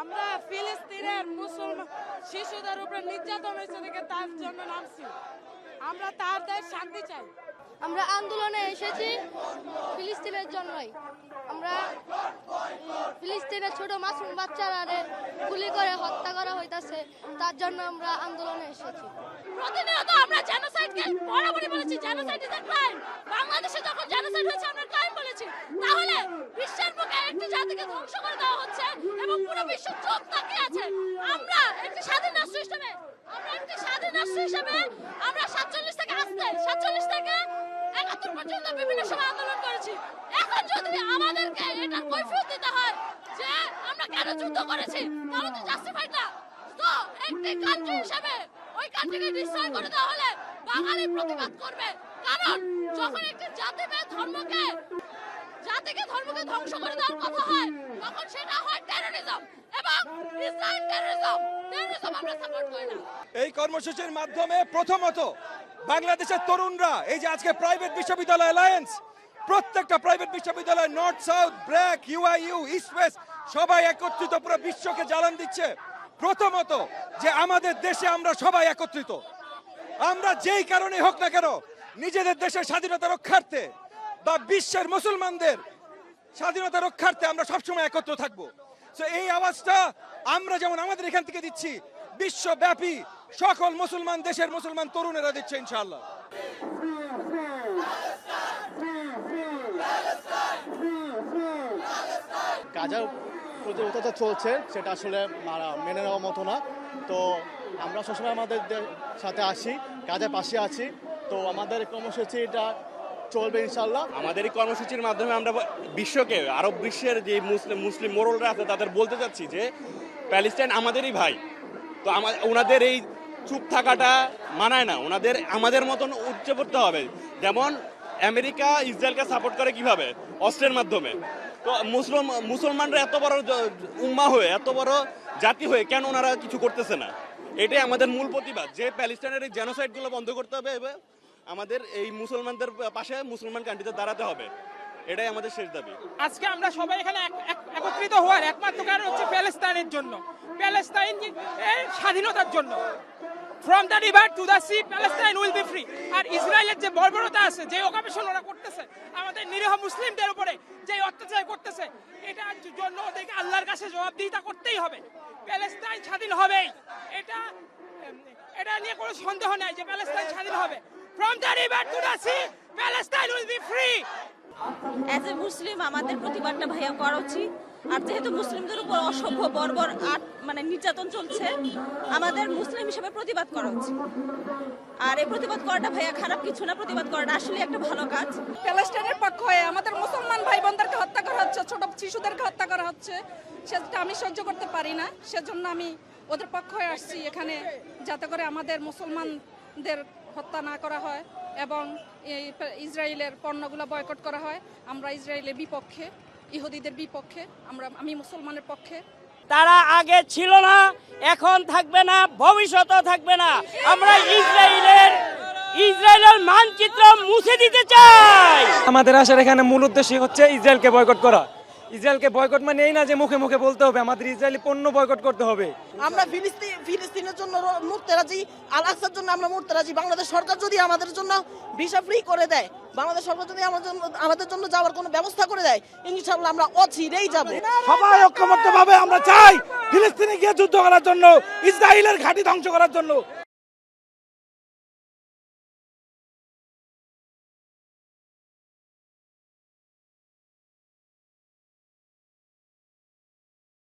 আমরা ফিলিস্তিনের মুসলমান শিশুদের উপরে নির্যাতন হয়েছে দেখে তার জন্য নামছি। আমরা তার দেশ শান্তি চাই। আমরা আন্দোলনে এসেছি ফিলিস্তিনের জন্যই। আমরা ফিলিস্তিনের ছোট মাসুম বাচ্চারা গুলি করে হত্যা করা হইতাছে, তার জন্য আমরা আন্দোলনে এসেছি। প্রতিনিয়ত আমরা জেনোসাইডকে বরাবরই বলেছি, জেনোসাইড ইজ আ ক্রাইম। বাংলাদেশে যখন জেনোসাইড হয়েছে আমরা ক্রাইম বলেছি, তাহলে বিশ্বের বুকে একটি জাতিকে ধ্বংস করে দেওয়া হচ্ছে এবং পুরো বিশ্ব চোখ তাকিয়ে আছে। আমরা একটি স্বাধীন রাষ্ট্র হিসেবে আমরা 47 থেকে 71 পর্যন্ত বিভিন্ন সময় আন্দোলন করেছি। এখন যদি আমাদেরকে এটা কৈফিয়ত দিতে হয় যে আমরা কেন যুদ্ধ করেছি, তাহলে তো জাস্টিফাইড না। তো একটি কান্ট্রি হিসেবে ওই কান্ট্রিকে ডিস্ট্রয় করে দেওয়া হলে বাঙালি প্রতিবাদ করবে, কারণ যখন একটি জাতিকে ধর্মকে ধ্বংস করে দেওয়ার কথা হয় তখন সেটা হয় টেরোরিজম, এবং ইসলামিক টেরোরিজম আমরা সাপোর্ট করি না। এই কর্মসূচির মাধ্যমে প্রথমত বাংলাদেশের তরুণরা এই যে আজকে প্রাইভেট বিশ্ববিদ্যালয় অ্যালায়েন্স, প্রত্যেকটা প্রাইভেট বিশ্ববিদ্যালয় north south BRAC UIU east West সবাই একত্রিত পুরো বিশ্বকে জ্বালান দিচ্ছে। প্রথমত যে আমাদের দেশে আমরা সবাই একত্রিত, আমরা যেই কারণে হোক না কেন নিজেদের দেশের স্বাধীনতা রক্ষার্থে বা বিশ্বের মুসলমানদের স্বাধীনতা রক্ষার্থে আমরা সবসময় একত্র থাকবো। তো এই আওয়াজটা আমরা যেমন আমাদের এখান থেকে দিচ্ছি, বিশ্বব্যাপী সকল মুসলমান দেশের মুসলমান তরুণেরা দিচ্ছে ইনশাআল্লাহ। গাজার প্রতি অত্যাচার চলছে, সেটা আসলে মেনে নেওয়ার মতো না। তো আমরা সবসময় আমাদের সাথে আসি, গাজার পাশে আছি। তো আমাদের কর্মসূচিটা চলবে ইনশাল্লাহ। আমাদের এই কর্মসূচির মাধ্যমে আমরা বিশ্বকে, আরব বিশ্বের যে মুসলিম মোড়লরা আছে তাদের বলতে চাচ্ছি যে প্যালেস্টাইন আমাদেরই ভাই। তো ওনাদের এই চুপ থাকাটা মানায় না, ওনাদের আমাদের মতন উঠে পড়তে হবে। যেমন আমেরিকা ইসরায়েলকে সাপোর্ট করে কিভাবে, অস্ত্রের মাধ্যমে। তো মুসলমানরা এত বড় উম্মা হয়ে, এত বড় জাতি হয়ে কেন ওনারা কিছু করতেছে না? এটাই আমাদের মূল প্রতিবাদ, যে প্যালেস্টাইনের এই জেনোসাইডগুলো বন্ধ করতে হবে এবং আমাদের এই মুসলমানদের পাশে মুসলমান কান্ট্রিতে দাঁড়াতে হবে। এটাই আমাদের শেষ দাবি। আজকে আমরা সবাই এখানে একত্রিত হওয়ার একমাত্র কারণ হচ্ছে প্যালেস্টাইনের জন্য, প্যালেস্টাইনের স্বাধীনতার জন্য। From the river to the sea, Palestine will be free. আর ইসরায়েলের যে বর্বরতা আছে, যে অকুপেশন ওরা করতেছে আমাদের নিরীহ মুসলিমদের উপরে, যে অত্যাচার করতেছে, এটার জন্য ওদেরকে আল্লাহর কাছে জবাবদিহিতা করতেই হবে। প্যালেস্টাইন স্বাধীন হবেই, এটা নিয়ে কোনো সন্দেহ নাই যে প্যালেস্টাইন স্বাধীন হবে। From the river to the sea, Palestine will be free. As a Muslim আমাদের প্রতিবাদটা ভাইয়া করা উচিত। আর যেহেতু মুসলিমদের উপর অসভ্য বর্বর নির্যাতন চলছে, আমাদের মুসলিম হিসেবে প্রতিবাদ করা উচিত। আর এই প্রতিবাদ করাটা ভাইয়া খারাপ কিছু না, প্রতিবাদ করাটা আসলে একটা ভালো কাজ। প্যালেস্টাইনের পক্ষ হয়ে আমাদের মুসলমান ভাই বোনদেরকে হত্যা করা হচ্ছে, ছোট শিশুদেরকে হত্যা করা হচ্ছে, সেটা আমি সহ্য করতে পারি না। সেজন্য আমি ওদের পক্ষ হয়ে আসছি এখানে, যাতে করে আমাদের মুসলমানদের হত্যা না করা হয় এবং ইসরায়েলের পণ্যগুলো বয়কট করা হয়। আমরা ইসরায়েলের বিপক্ষে, ইহুদিদের বিপক্ষে, আমি মুসলমানের পক্ষে। তারা আগে ছিল না, এখন থাকবে না, ভবিষ্যতেও থাকবে না। আমরা ইসরায়েলের মানচিত্র মুছে দিতে চাই। আমাদের আসার এখানে মূল উদ্দেশ্য হচ্ছে ইসরায়েলকে বয়কট করা। ইসরায়েলকে বয়কট মানে এই না যে মুখে মুখে বলতে হবে, আমাদের ইসরায়েলি পণ্য বয়কট করতে হবে। আমরা ফিলিস্তিনের জন্য মরতে রাজি, আল আকসার জন্য আমরা মরতে রাজি। বাংলাদেশ সরকার যদি আমাদের জন্য ভিসা ফ্রি করে দেয়, বাংলাদেশ সরকার যদি আমাদের জন্য যাওয়ার কোনো ব্যবস্থা করে দেয়, ইনশাআল্লাহ আমরা অচিরেই যাব। সবাই ঐক্যবদ্ধভাবে আমরা চাই ফিলিস্তিনে গিয়ে যুদ্ধ করার জন্য, ইসরায়েলের ঘাঁটি ধ্বংস করার জন্য।